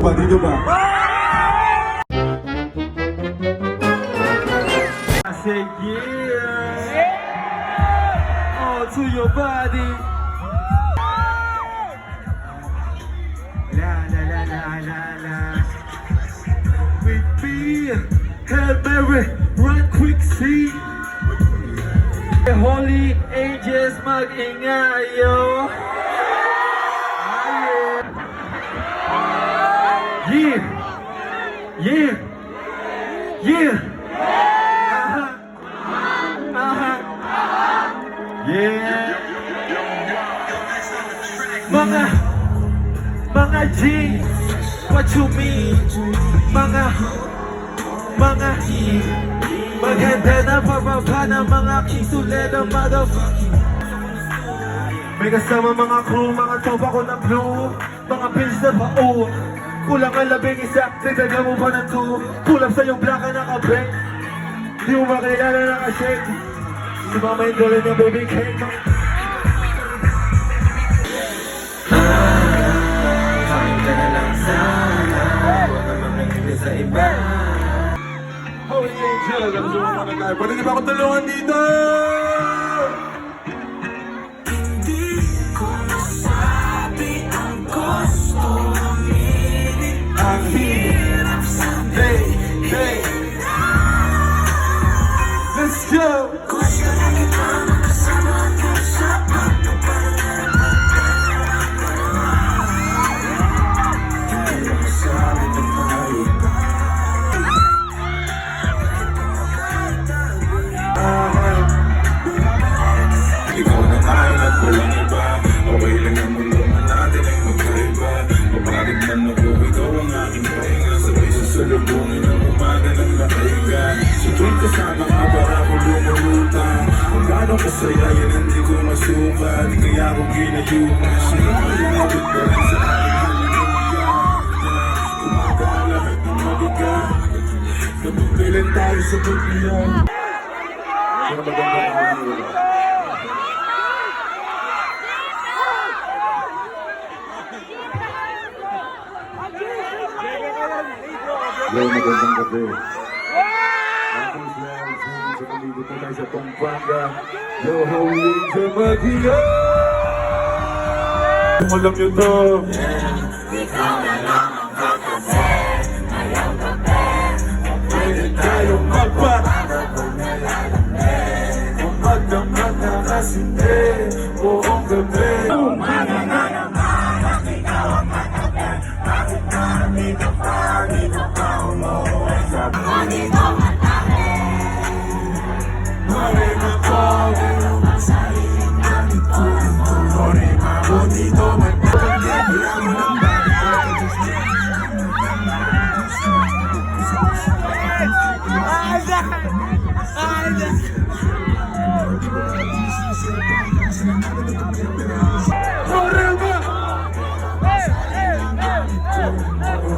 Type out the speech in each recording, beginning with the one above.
Dito ba? I say yeah, all to your body. La la la la la la. With me, Hail Mary, run quick, see. The holy angels mag-ingay, yo. Yeah, yeah, yeah. Yeah. Mga G, what you mean? Mga maganda na pababa ng mga kisulit ng motherfucking. May kasama mga crew, mga tropa ko na blue, mga pills na bao. Kulang ang labing isa, nagdaga mo pa ng two. Kulang sa yung black na naka-break. Di mo makilala na naka-shake. Si mama yung dole ng baby cake. Kain ka na lang sana, huwag ka mamangili sa iba. Holy angel, alam mo naman na tayo. Pwede ba ako tulungan dito? Let's go! Ikaw naman at walang iba. Okay lang ang mundo man natin ay magkaiba. Paparig man ako, ikaw ang aking pahinga. Sabay sasalubungin ang umaga ng nakahiga. Sa tuwing kasama ka para ako lumulutang. Kung gano'ng kasaya yan hindi ko masukat. Kaya ako ginayuman. Sinunod ka rin sa aking halimuya. Kumagala at tumabigat. Nabukilan tayo sa pagbilang. Sino maganda ang halimuya? Yo, magandang gabi. Ako siya, sa paligo po tayo sa Pampanga. Yo, holy angel mag-iya! Kung alam nyo to. Ikaw na lang ang kakabe. Ngayong gabi. Pwede tayong magpapagod na lalamig. Kung magdamag na kasindi. Buong gabi. Umaga na naman at ikaw ang matabi. Bakit kami ka pa? Dito ka umuwi sa dito matake. Marima ko, pero masariling ganito. Marima ko dito matake. Alam mo ng bagay.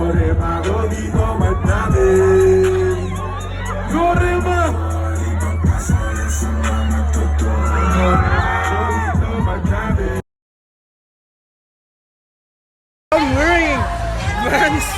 Marima ko dito matake. Marima I'm wearing Vans